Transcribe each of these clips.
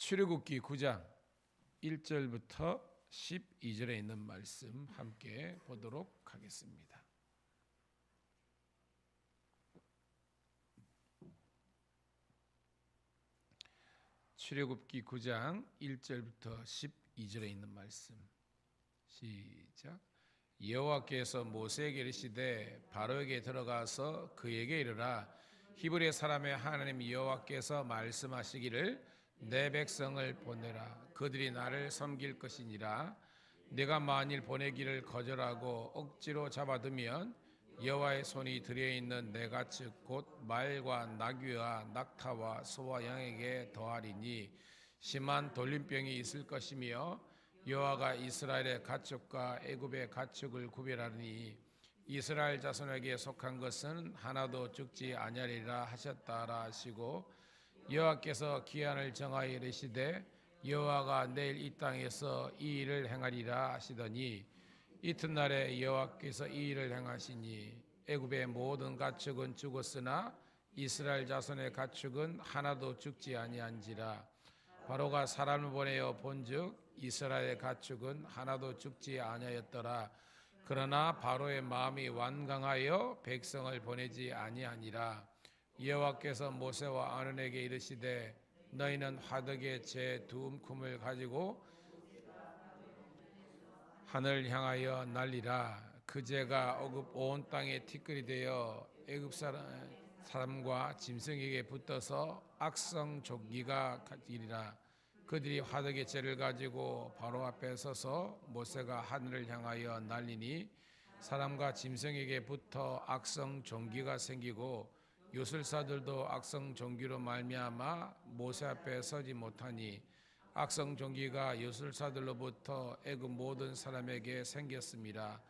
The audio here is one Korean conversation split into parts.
출애굽기 9장 1절부터 12절에 있는 말씀 함께 보도록 하겠습니다. 출애굽기 9장 1절부터 12절에 있는 말씀 시작. 여호와께서 모세에게 이르시되 바로에게 들어가서 그에게 이르라. 히브리 사람의 하나님 여호와께서 말씀하시기를 내 백성을 보내라. 그들이 나를 섬길 것이니라. 내가 만일 보내기를 거절하고 억지로 잡아두면 여호와의 손이 들여 있는 내가 곧 말과 나귀와 낙타와 소와 양에게 더하리니 심한 돌림병이 있을 것이며 여호와가 이스라엘의 가축과 애굽의 가축을 구별하니 이스라엘 자손에게 속한 것은 하나도 죽지 아니하리라 하셨다라 하시고, 여호와께서 기한을 정하여 이르시되 여호와가 내일 이 땅에서 이 일을 행하리라 하시더니 이튿날에 여호와께서 이 일을 행하시니 애굽의 모든 가축은 죽었으나 이스라엘 자손의 가축은 하나도 죽지 아니한지라. 바로가 사람을 보내어 본즉 이스라엘의 가축은 하나도 죽지 아니하였더라. 그러나 바로의 마음이 완강하여 백성을 보내지 아니하니라. 여호와께서 모세와 아론에게 이르시되 너희는 화덕에 제 두 움큼을 가지고 하늘 향하여 날리라. 그 재가 어급 온 땅에 티끌이 되어 애굽 사람과 짐승에게 붙어서 악성 조기가 이리라. 그들이 화덕의 재를 가지고 바로 앞에 서서 모세가 하늘을 향하여 날리니 사람과 짐승에게 붙어 악성 종기가 생기고 요술사들도 악성 종기로 말미암아 모세 앞에 서지 못하니 악성 종기가 요술사들로부터 애굽 모든 사람에게 생겼습니다.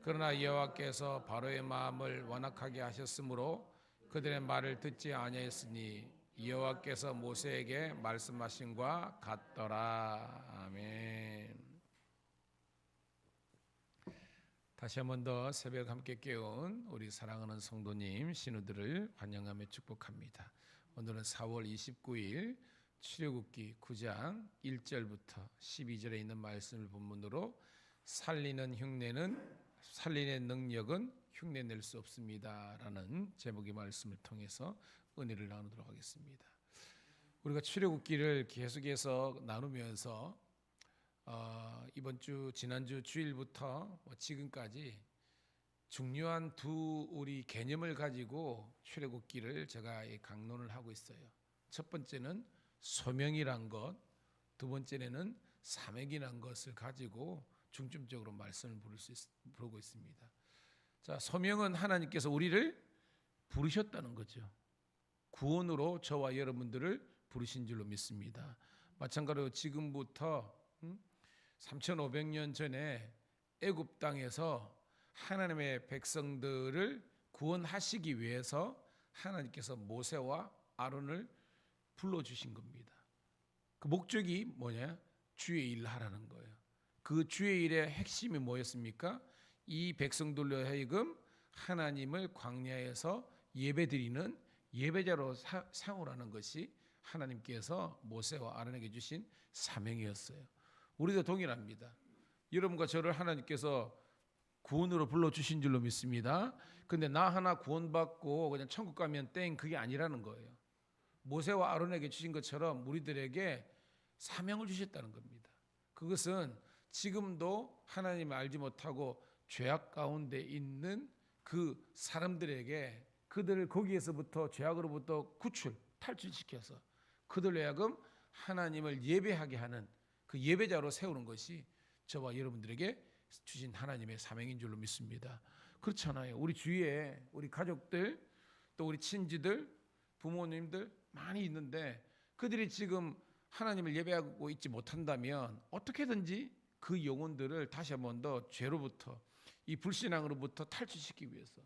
그러나 여호와께서 바로의 마음을 완악하게 하셨으므로 그들의 말을 듣지 아니하였으니 여호와께서 모세에게 말씀하신과 같더라. 아멘. 다시 한 번 더 새벽 함께 깨운 우리 사랑하는 성도님 신우들을 환영하며 축복합니다. 오늘은 4월 29일 출애굽기 9장 1절부터 12절에 있는 말씀을 본문으로 살리는 능력은 흉내낼 수 없습니다 라는 제목의 말씀을 통해서 은혜를 나누도록 하겠습니다. 우리가 출애굽기를 계속해서 나누면서 이번 주 지난주 주일부터 지금까지 중요한 두 우리 개념을 가지고 출애굽기를 제가 강론을 하고 있어요. 첫 번째는 소명이란 것, 두 번째는 사명이란 것을 가지고 중점적으로 말씀을 부르고 있습니다. 자, 소명은 하나님께서 우리를 부르셨다는 거죠. 구원으로 저와 여러분들을 부르신 줄로 믿습니다. 마찬가지로 지금부터 3500년 전에 애굽 땅에서 하나님의 백성들을 구원하시기 위해서 하나님께서 모세와 아론을 불러주신 겁니다. 그 목적이 뭐냐? 주의 일을 하라는 거예요. 그 주의 일의 핵심이 뭐였습니까? 이 백성들로 하여금 하나님을 광야에서 예배드리는 예배자로 삼으라는 것이 하나님께서 모세와 아론에게 주신 사명이었어요. 우리도 동일합니다. 여러분과 저를 하나님께서 구원으로 불러주신 줄로 믿습니다. 근데 나 하나 구원받고 그냥 천국 가면 땡, 그게 아니라는 거예요. 모세와 아론에게 주신 것처럼 우리들에게 사명을 주셨다는 겁니다. 그것은 지금도 하나님을 알지 못하고 죄악 가운데 있는 그 사람들에게 그들을 거기에서부터 죄악으로부터 탈출시켜서 그들로 하여금 하나님을 예배하게 하는 그 예배자로 세우는 것이 저와 여러분들에게 주신 하나님의 사명인 줄로 믿습니다. 그렇잖아요. 우리 주위에 우리 가족들 또 우리 친지들 부모님들 많이 있는데 그들이 지금 하나님을 예배하고 있지 못한다면 어떻게든지 그 영혼들을 다시 한 번 더 죄로부터 이 불신앙으로부터 탈출시키기 위해서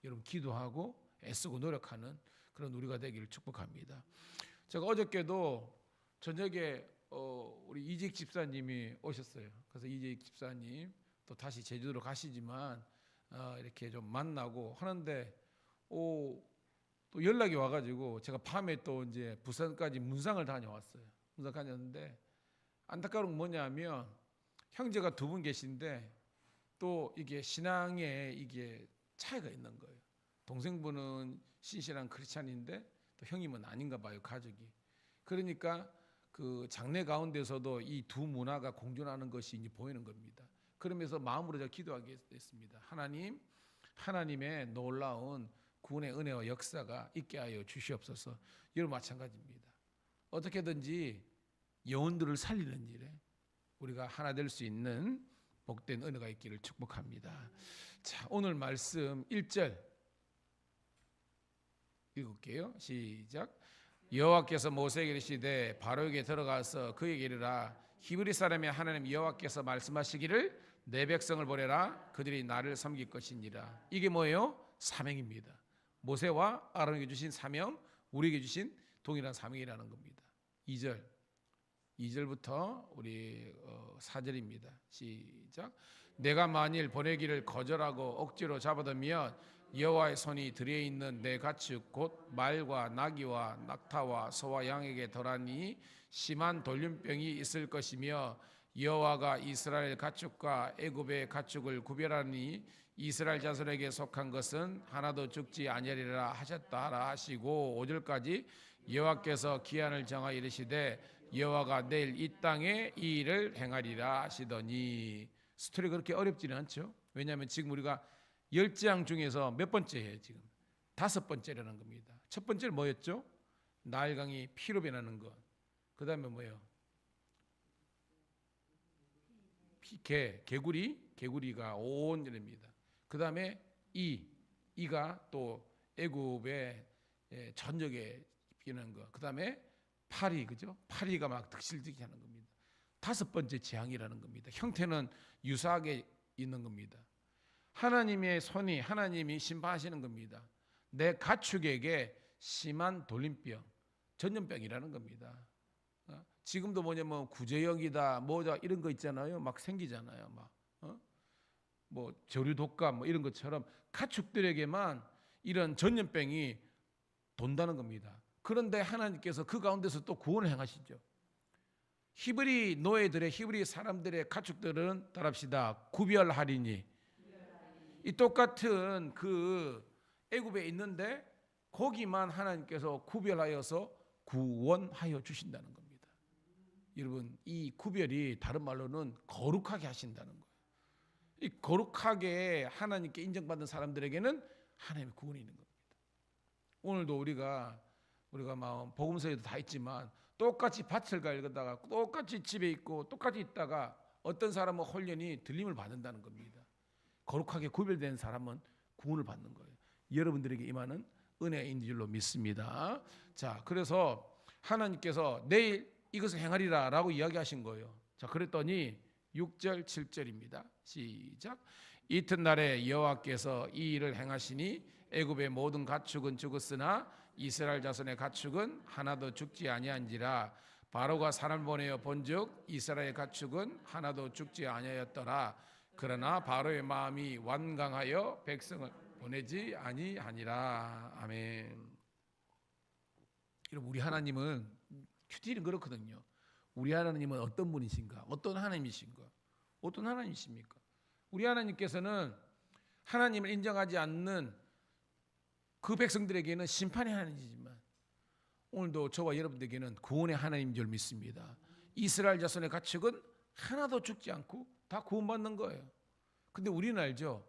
여러분 기도하고 애쓰고 노력하는 그런 우리가 되기를 축복합니다. 제가 어저께도 저녁에 우리 이직 집사님이 오셨어요. 그래서 이직 집사님 또 다시 제주도로 가시지만 이렇게 좀 만나고 하는데 또 연락이 와가지고 제가 밤에 또 이제 부산까지 문상을 다녀왔어요. 다녔는데 안타까운 건 뭐냐면 형제가 두 분 계신데 또 이게 신앙에 이게 차이가 있는 거예요. 동생분은 신실한 크리스찬인데 또 형님은 아닌가 봐요, 가족이. 그러니까 그 장래 가운데서도 이 두 문화가 공존하는 것이 이제 보이는 겁니다. 그러면서 마음으로 제가 기도하게 됐습니다. 하나님, 하나님의 놀라운 구원의 은혜와 역사가 있게 하여 주시옵소서. 여러분 마찬가지입니다. 어떻게든지 영혼들을 살리는 일에 우리가 하나 될 수 있는 복된 은혜가 있기를 축복합니다. 자, 오늘 말씀 1절 읽을게요. 시작. 여호와께서 모세에게 이르시되 바로에게 들어가서 그에게 이르라 히브리 사람의 하나님 여호와께서 말씀하시기를 내 백성을 보내라 그들이 나를 섬길 것이니라. 이게 뭐예요? 사명입니다. 모세와 아론에게 주신 사명, 우리에게 주신 동일한 사명이라는 겁니다. 2절부터 우리 4절입니다. 시작. 내가 만일 보내기를 거절하고 억지로 잡아들면 여호와의 손이 들에 있는 내 가축 곧 말과 나귀와 낙타와 소와 양에게 덜하니 심한 돌림병이 있을 것이며 여호와가 이스라엘 가축과 애굽의 가축을 구별하니 이스라엘 자손에게 속한 것은 하나도 죽지 아니하리라 하셨다 하라 하시고 5절까지 여호와께서 기한을 정하여 이르시되 여호와가 내일 이 땅에 이 일을 행하리라 하시더니. 스토리가 그렇게 어렵지는 않죠. 왜냐하면 지금 우리가 10장 중에서 몇 번째예요? 지금 5번째라는 겁니다. 첫 번째는 뭐였죠? 나일강이 피로 변하는 것. 그 다음에 뭐예요? 개구리가 온 일입니다. 그 다음에 이가 또 애굽의 전역에 피는 것. 그 다음에 파리, 그죠? 파리가 막 득실득실 하는 겁니다. 5번째 재앙이라는 겁니다. 형태는 유사하게 있는 겁니다. 하나님의 손이, 하나님이 심판하시는 겁니다. 내 가축에게 심한 돌림병, 전염병이라는 겁니다. 지금도 뭐냐면 구제역이다, 뭐다 이런 거 있잖아요. 막 생기잖아요. 뭐 저류 독감 뭐 이런 것처럼 가축들에게만 이런 전염병이 돈다는 겁니다. 그런데 하나님께서 그 가운데서 또 구원을 행하시죠. 히브리 노예들의, 히브리 사람들의 가축들은 따라합시다. 구별하리니. 이 똑같은 그 애굽에 있는데 거기만 하나님께서 구별하여서 구원하여 주신다는 겁니다. 여러분, 이 구별이 다른 말로는 거룩하게 하신다는 거예요. 이 거룩하게 하나님께 인정받은 사람들에게는 하나님의 구원이 있는 겁니다. 오늘도 우리가 복음서에도 다 있지만 똑같이 밭을 갈다가 똑같이 집에 있고 똑같이 있다가 어떤 사람은 홀연히 들림을 받는다는 겁니다. 거룩하게 구별된 사람은 구원을 받는 거예요. 여러분들에게 임하는 은혜인 줄로 믿습니다. 자, 그래서 하나님께서 내일 이것을 행하리라 라고 이야기하신 거예요. 자, 그랬더니 6절 7절입니다. 시작. 이튿날에 여호와께서 이 일을 행하시니 애굽의 모든 가축은 죽었으나 이스라엘 자손의 가축은 하나도 죽지 아니한지라. 바로가 사람을 보내어 본즉 이스라엘 가축은 하나도 죽지 아니하였더라. 그러나 바로의 마음이 완강하여 백성을 보내지 아니하니라. 아멘. 여러분, 우리 하나님은 큐티는 그렇거든요. 우리 하나님은 어떤 분이신가? 어떤 하나님이신가? 어떤 하나님이십니까? 우리 하나님께서는 하나님을 인정하지 않는 그 백성들에게는 심판의 하나님이지만 오늘도 저와 여러분들에게는 구원의 하나님인 줄 믿습니다. 이스라엘 자손의 가축은 하나도 죽지 않고 다 구원받는 거예요. 근데 우리는 알죠.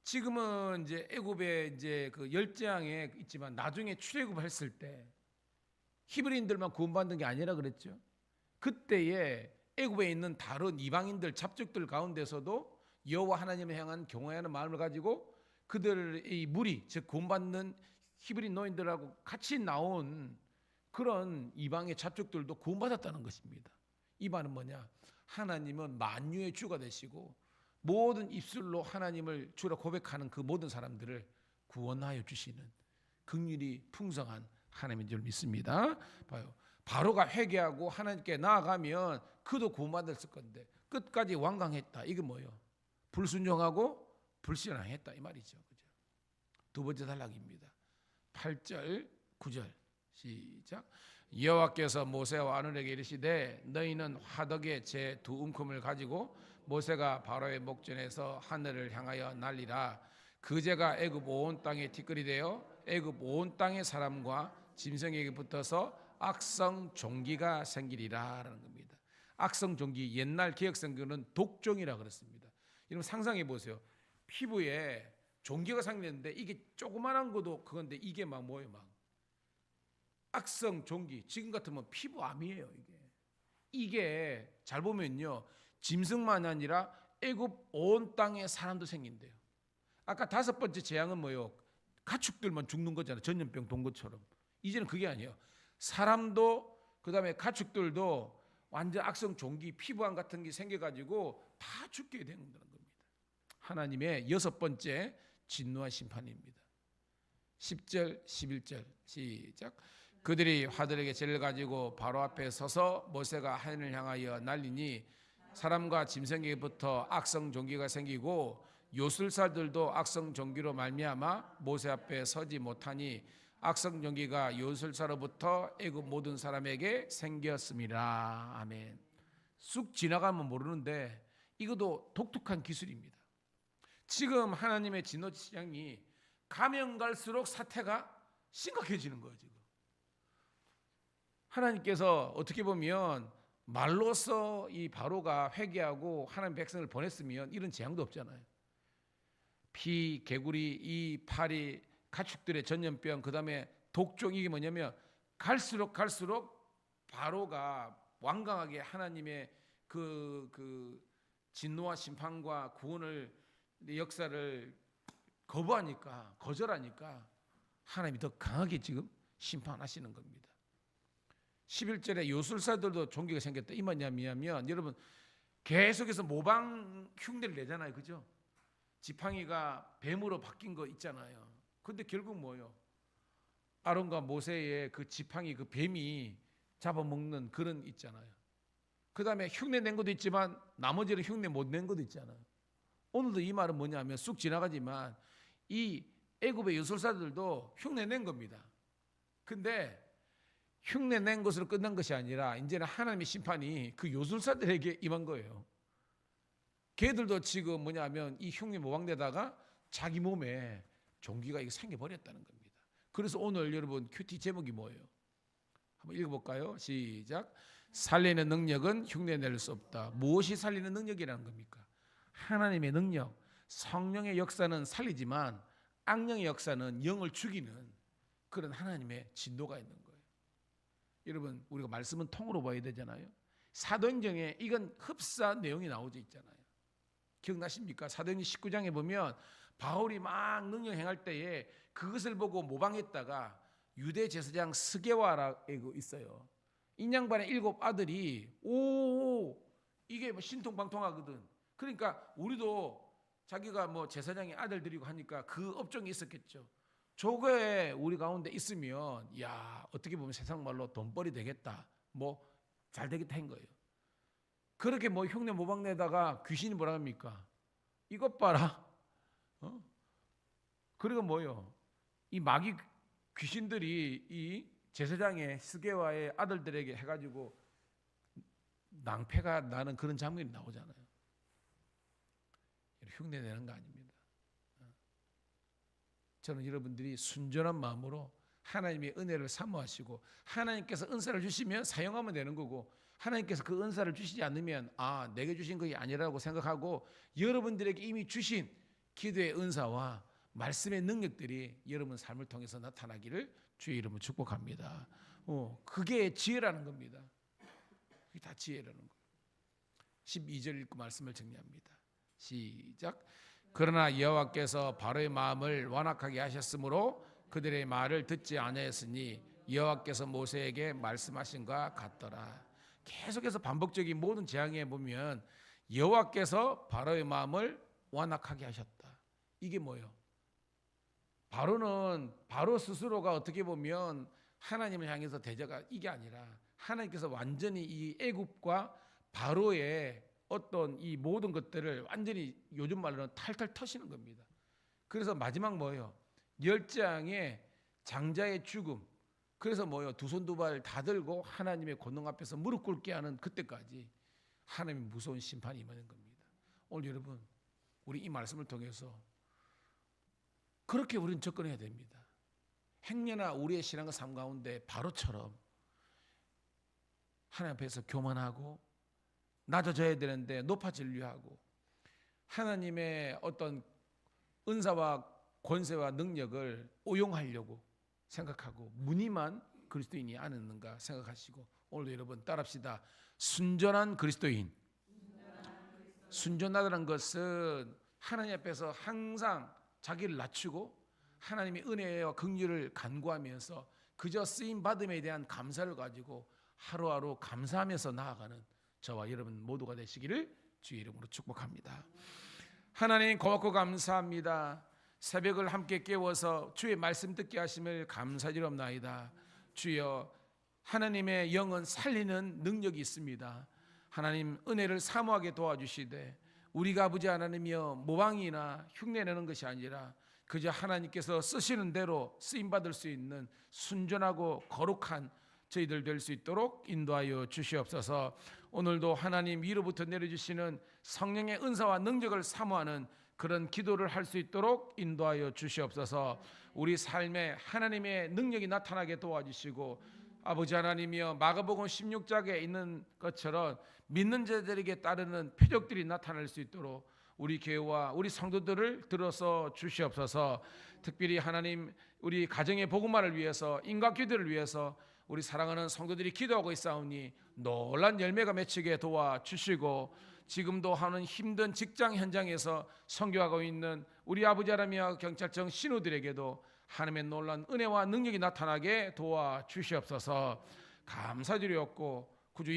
지금은 이제 애굽에 이제 그 10장에 있지만 나중에 출애굽을 했을 때 히브리인들만 구원받는 게 아니라 그랬죠. 그때에 애굽에 있는 다른 이방인들 잡족들 가운데서도 여호와 하나님을 향한 경외하는 마음을 가지고 그들의 무리, 즉 구원받는 히브리 노인들하고 같이 나온 그런 이방의 잡족들도 구원받았다는 것입니다. 이 말은 뭐냐? 하나님은 만유의 주가 되시고 모든 입술로 하나님을 주로 고백하는 그 모든 사람들을 구원하여 주시는 긍휼이 풍성한 하나님인 줄 믿습니다. 봐요. 바로가 회개하고 하나님께 나아가면 그도 구원받았을 건데 끝까지 완강했다. 이게 뭐예요? 불순종하고 불신앙했다 이 말이죠. 그죠? 두 번째 단락입니다. 8절 9절 시작. 여호와께서 모세와 아론에게 이르시되 너희는 화덕에 제 두 움큼을 가지고 모세가 바로의 목전에서 하늘을 향하여 날리라. 그 재가 애굽 온 땅에 티끌이 되어 애굽 온 땅의 사람과 짐승에게 붙어서 악성 종기가 생기리라라는 겁니다. 악성 종기, 옛날 개혁성경은 독종이라 그랬습니다. 여러분 상상해 보세요. 피부에 종기가 생겼는데 이게 조그만한 것도 그건데 이게 막 뭐예요, 막 악성 종기. 지금 같으면 피부암이에요. 이게 잘 보면요, 짐승만 아니라 애굽 온 땅에 사람도 생긴대요. 아까 다섯 번째 재앙은 뭐예요? 가축들만 죽는 거잖아요. 전염병 돈 것처럼. 이제는 그게 아니에요. 사람도 그다음에 가축들도 완전 악성 종기, 피부암 같은 게 생겨가지고 다 죽게 되는 겁니다. 하나님의 여섯 번째 진노와 심판입니다. 10절 11절 시작. 그들이 화들에게 재를 가지고 바로 앞에 서서 모세가 하늘을 향하여 날리니 사람과 짐승에게부터 악성 종기가 생기고 요술사들도 악성 종기로 말미암아 모세 앞에 서지 못하니 악성 종기가 요술사로부터 애굽 모든 사람에게 생겼습니다. 아멘. 쑥 지나가면 모르는데 이것도 독특한 기술입니다. 지금 하나님의 진노 지향이 가면 갈수록 사태가 심각해지는 거예요. 지금 하나님께서 어떻게 보면 말로써 이 바로가 회개하고 하나님 백성을 보냈으면 이런 재앙도 없잖아요. 피, 개구리, 이 파리, 가축들의 전염병, 그 다음에 독종, 이게 뭐냐면 갈수록 바로가 완강하게 하나님의 그 진노와 심판과 구원을 역사를 거절하니까 하나님이 더 강하게 지금 심판하시는 겁니다. 11절에 요술사들도 종기가 생겼다. 이 뭐냐면 여러분 계속해서 모방 흉내를 내잖아요. 그죠? 지팡이가 뱀으로 바뀐 거 있잖아요. 근데 결국 뭐예요? 아론과 모세의 그 지팡이, 그 뱀이 잡아먹는 그런 있잖아요. 그 다음에 흉내 낸 것도 있지만 나머지는 흉내 못 낸 것도 있잖아요. 오늘도 이 말은 뭐냐면 쑥 지나가지만 이 애굽의 요술사들도 흉내 낸 겁니다. 근데 흉내 낸 것으로 끝난 것이 아니라 이제는 하나님의 심판이 그 요술사들에게 임한 거예요. 걔들도 지금 뭐냐면 이 흉내 모방되다가 자기 몸에 종기가 생겨버렸다는 겁니다. 그래서 오늘 여러분 큐티 제목이 뭐예요? 한번 읽어볼까요? 시작. 살리는 능력은 흉내낼 수 없다. 무엇이 살리는 능력이라는 겁니까? 하나님의 능력, 성령의 역사는 살리지만 악령의 역사는 영을 죽이는 그런 하나님의 진노가 있는 거예요. 여러분 우리가 말씀은 통으로 봐야 되잖아요. 사도행전에 이건 흡사 내용이 나오져 있잖아요. 기억나십니까? 사도행전 19장에 보면 바울이 막 능력 행할 때에 그것을 보고 모방했다가 유대 제사장 스게와라고 있어요. 이 양반의 7 아들이 이게 뭐 신통방통하거든. 그러니까 우리도 자기가 뭐 제사장의 아들들이고 하니까 그 업종이 있었겠죠. 저거에 우리 가운데 있으면 야 어떻게 보면 세상 말로 돈벌이 되겠다, 뭐 잘 되겠다 한 거예요. 그렇게 뭐 흉내 모방내다가 귀신이 뭐라 합니까? 이것 봐라. 그리고 뭐요? 이 마귀 귀신들이 이 제사장의 스게와의 아들들에게 해가지고 낭패가 나는 그런 장면이 나오잖아요. 흉내 내는 거 아닙니다. 저는 여러분들이 순전한 마음으로 하나님의 은혜를 사모하시고 하나님께서 은사를 주시면 사용하면 되는 거고 하나님께서 그 은사를 주시지 않으면 내게 주신 것이 아니라고 생각하고 여러분들에게 이미 주신 기도의 은사와 말씀의 능력들이 여러분 삶을 통해서 나타나기를 주의 이름으로 축복합니다. 그게 지혜라는 겁니다. 그게 다 지혜라는 거예요. 12절 읽고 말씀을 정리합니다. 시작. 그러나 여호와께서 바로의 마음을 완악하게 하셨으므로 그들의 말을 듣지 아니하였으니 여호와께서 모세에게 말씀하신 것 같더라. 계속해서 반복적인 모든 재앙에 보면 여호와께서 바로의 마음을 완악하게 하셨다. 이게 뭐예요? 바로는 바로 스스로가 어떻게 보면 하나님을 향해서 대적가 이게 아니라 하나님께서 완전히 이 애굽과 바로의 어떤 이 모든 것들을 완전히 요즘 말로는 탈탈 터시는 겁니다. 그래서 마지막 뭐예요? 10장의 장자의 죽음, 그래서 뭐요? 두 손 두 발 다 들고 하나님의 권능 앞에서 무릎 꿇게 하는 그때까지 하나님의 무서운 심판이 임하는 겁니다. 오늘 여러분, 우리 이 말씀을 통해서 그렇게 우리는 접근해야 됩니다. 행여나 우리의 신앙의 삶 가운데 바로처럼 하나님 앞에서 교만하고 낮아져야 되는데 높아지려 하고 하나님의 어떤 은사와 권세와 능력을 오용하려고 생각하고 무늬만 그리스도인이 아는가 생각하시고 오늘도 여러분 따라합시다. 순전한 그리스도인. 순전하다는 것은 하나님 앞에서 항상 자기를 낮추고 하나님의 은혜와 긍휼을 간구하면서 그저 쓰임 받음에 대한 감사를 가지고 하루하루 감사하면서 나아가는 저와 여러분 모두가 되시기를 주의 이름으로 축복합니다. 하나님 고맙고 감사합니다. 새벽을 함께 깨워서 주의 말씀 듣게 하심을 감사드리옵나이다. 주여, 하나님의 영은 살리는 능력이 있습니다. 하나님 은혜를 사모하게 도와주시되 우리가 아버지 하나님이여 모방이나 흉내내는 것이 아니라 그저 하나님께서 쓰시는 대로 쓰임받을 수 있는 순전하고 거룩한 저희들 될 수 있도록 인도하여 주시옵소서. 오늘도 하나님 위로부터 내려주시는 성령의 은사와 능력을 사모하는 그런 기도를 할 수 있도록 인도하여 주시옵소서. 우리 삶에 하나님의 능력이 나타나게 도와주시고 아버지 하나님이여 마가복음 16장에 있는 것처럼 믿는 자들에게 따르는 표적들이 나타날 수 있도록 우리 교회와 우리 성도들을 들어서 주시옵소서. 특별히 하나님 우리 가정의 복음화를 위해서 인과기도를 위해서 우리 사랑하는 성도들이 기도하고 있사오니 놀란 열매가 맺히게 도와주시고 지금도 하는 힘든 직장 현장에서 선교하고 있는 우리 아버지 하나님과 경찰청 신우들에게도 하나님의 놀란 은혜와 능력이 나타나게 도와주시옵소서. 감사드리옵고 구주